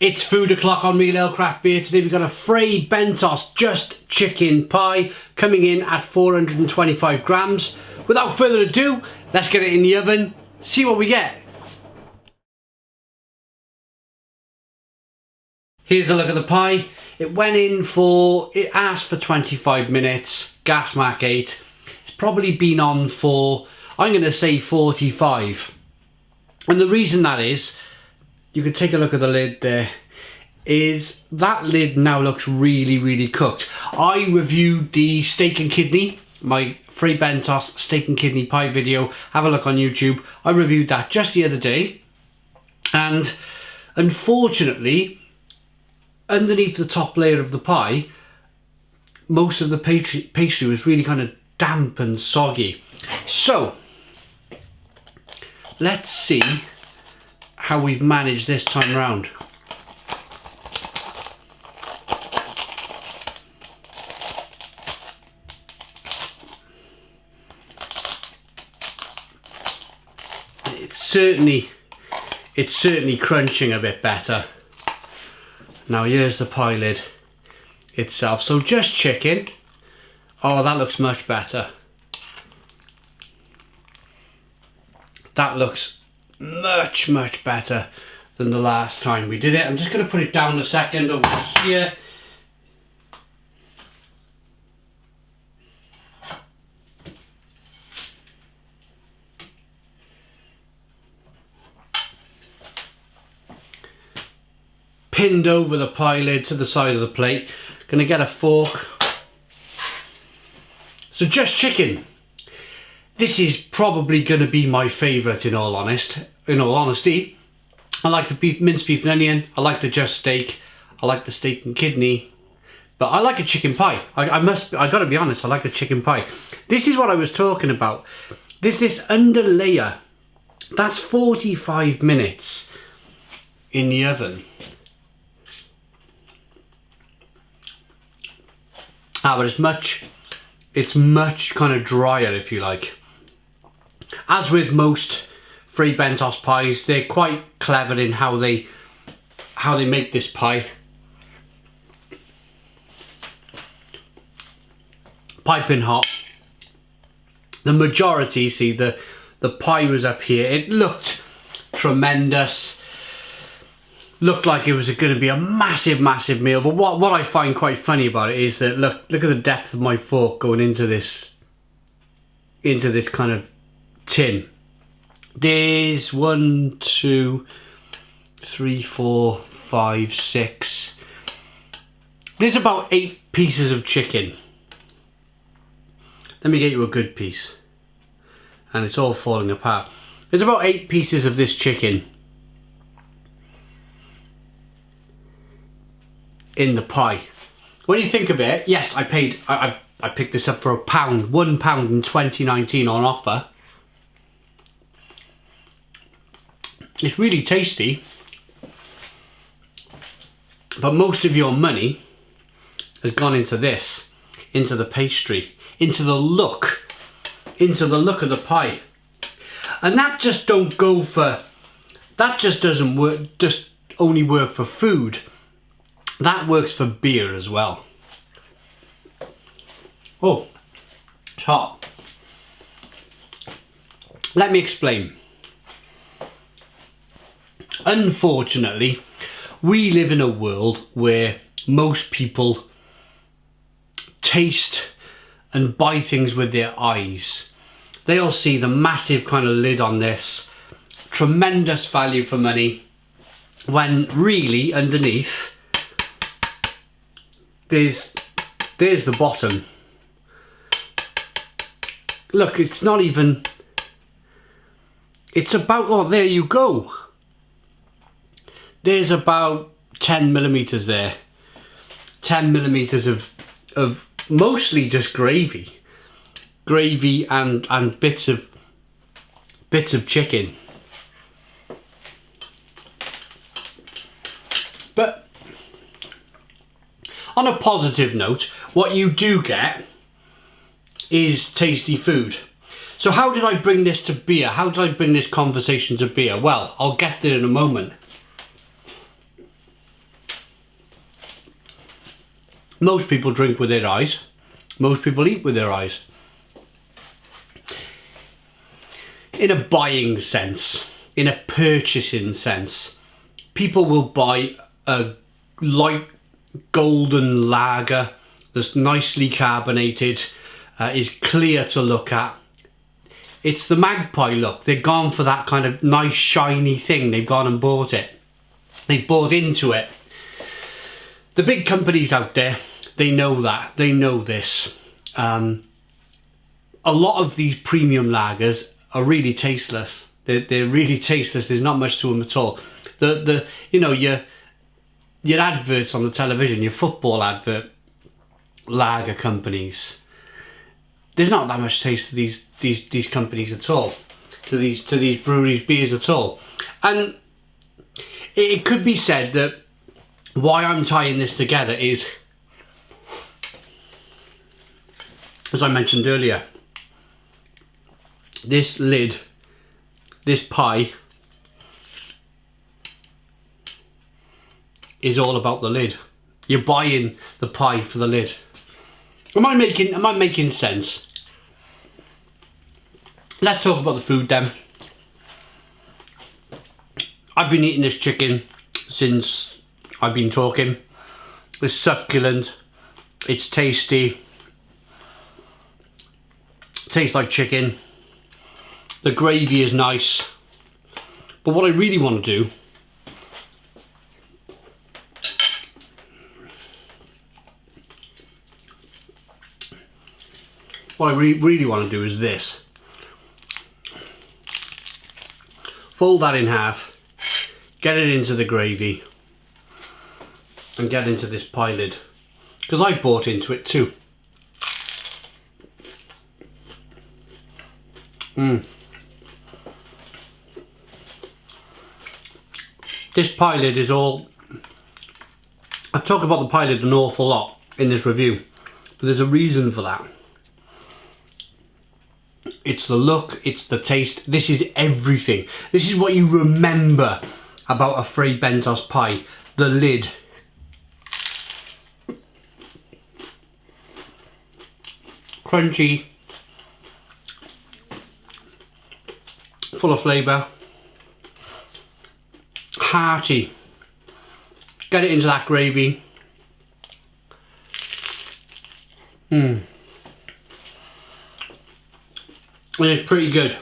It's food o'clock on Real Ale Craft Beer. Today we've got a Fray Bentos just chicken pie coming in at 425 grams. Without further ado, let's get it in the oven, see what we get. Here's a look at the pie. It asked for 25 minutes, gas mark 8. It's probably been on for, I'm going to say 45. And the reason that is, you can take a look at the lid there, is that lid now looks really cooked. I reviewed the steak and kidney, my Fray Bentos steak and kidney pie video. Have a look on YouTube. I reviewed that just the other day, and unfortunately underneath the top layer of the pie, most of the pastry was really kind of damp and soggy. So let's see how we've managed this time round. It's certainly crunching a bit better. Now here's the pie lid itself. So just chicken. Oh, that looks much better. That looks much better than the last time we did it. I'm just going to put it down a second over here. Pinned over the pie lid to the side of the plate. Gonna get a fork. So just chicken. This is probably going to be my favourite in all honesty. I like the minced beef and onion, I like the just steak, I like the steak and kidney, but I like a chicken pie. I gotta be honest, I like a chicken pie. This is what I was talking about. This under layer, that's 45 minutes in the oven. But it's much kind of drier, if you like. As with most Fray Bentos pies, they're quite clever in how they make this pie. Piping hot. The majority, see, the pie was up here. It looked tremendous. Looked like it was going to be a massive meal. But what I find quite funny about it is that look at the depth of my fork going into this kind of tin. There's 1, 2, 3, 4, 5, 6. There's about 8 pieces of chicken. Let me get you a good piece. And it's all falling apart. There's about 8 pieces of this chicken in the pie. When you think of it, yes, I picked this up for £1, £1 in 2019 on offer. It's really tasty, but most of your money has gone into this, into the pastry, into the look of the pie. And that just doesn't work, just only work for food. That works for beer as well. Oh, it's hot. Let me explain. Unfortunately, we live in a world where most people taste and buy things with their eyes. They'll see the massive kind of lid on this, tremendous value for money, when really underneath there's the bottom. Look, it's not even, it's about, oh, there you go. There's about 10 millimeters there. 10 millimeters of mostly just gravy. Gravy and bits of chicken. But on a positive note, what you do get is tasty food. So how did I bring this to beer? How did I bring this conversation to beer? Well, I'll get there in a moment. Most people drink with their eyes. Most people eat with their eyes. In a buying sense, in a purchasing sense, people will buy a light golden lager that's nicely carbonated, is clear to look at. It's the magpie look. They've gone for that kind of nice shiny thing. They've gone and bought it. They've bought into it. The big companies out there, they know that. They know this. A lot of these premium lagers are really tasteless. They're really tasteless. There's not much to them at all. You know, your adverts on the television, your football advert lager companies, there's not that much taste to these companies at all, to these breweries' beers at all. And it could be said that why I'm tying this together is, as I mentioned earlier, this lid, this pie, is all about the lid. You're buying the pie for the lid. Am I making sense? Let's talk about the food then. I've been eating this chicken since I've been talking. It's succulent. It's tasty. Tastes like chicken. The gravy is nice. But what I really want to do, really want to do is this. Fold that in half, get it into the gravy, and get into this pie lid, because I bought into it too. This pie lid is all... I've talked about the pie lid an awful lot in this review, but there's a reason for that. It's the look, it's the taste, this is everything. This is what you remember about a Fray Bentos pie, the lid. Crunchy, full of flavour, hearty. Get it into that gravy. And it's pretty good.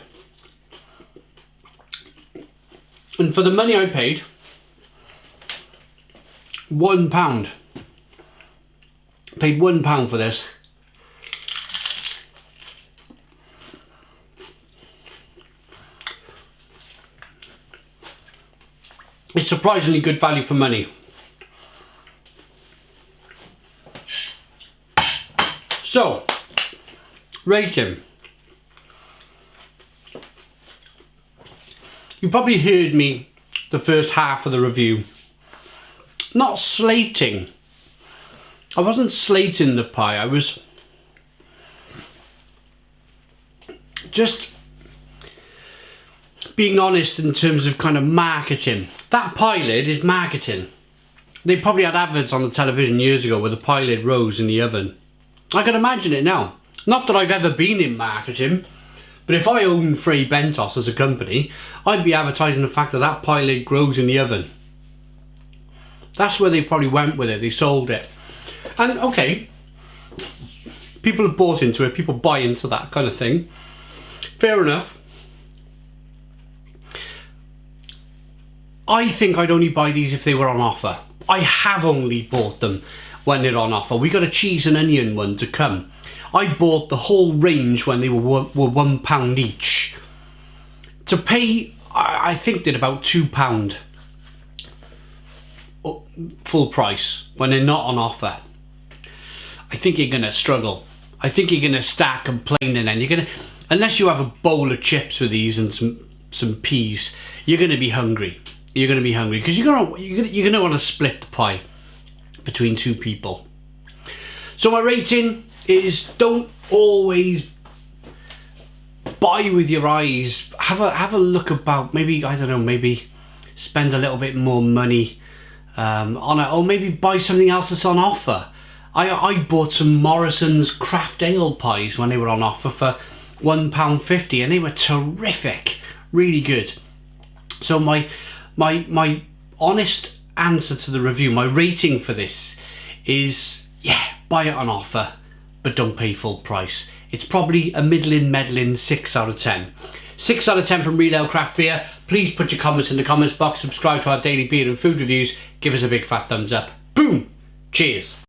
And for the money I paid, £1. Paid £1 for this. It's surprisingly good value for money. So, rate him. You probably heard me the first half of the review. Not slating. I wasn't slating the pie. I was just being honest in terms of kind of marketing. That pie lid is marketing. They probably had adverts on the television years ago where the pie lid rose in the oven. I can imagine it now. Not that I've ever been in marketing, but if I owned Fray Bentos as a company, I'd be advertising the fact that that pie lid grows in the oven. That's where they probably went with it. They sold it. And okay, people have bought into it. People buy into that kind of thing. Fair enough. I think I'd only buy these if they were on offer. I have only bought them when they're on offer. We got a cheese and onion one to come. I bought the whole range when they were £1 each. To pay, I think they're about £2 full price when they're not on offer. I think you're gonna struggle. I think you're gonna start complaining, and you're gonna, unless you have a bowl of chips with these and some peas, you're gonna be hungry. You're gonna be hungry because you're gonna want to split the pie between two people. So my rating is, don't always buy with your eyes. Have a look about. Maybe, I don't know, maybe spend a little bit more money on it, or maybe buy something else that's on offer. I bought some Morrison's craft ale pies when they were on offer for £1.50, and they were terrific, really good. So my honest answer to the review, my rating for this is, yeah, buy it on offer, but don't pay full price. It's probably a meddling 6 out of 10. 6 out of 10 from Real Ale Craft Beer. Please put your comments in the comments box, subscribe to our daily beer and food reviews, give us a big fat thumbs up. Boom! Cheers!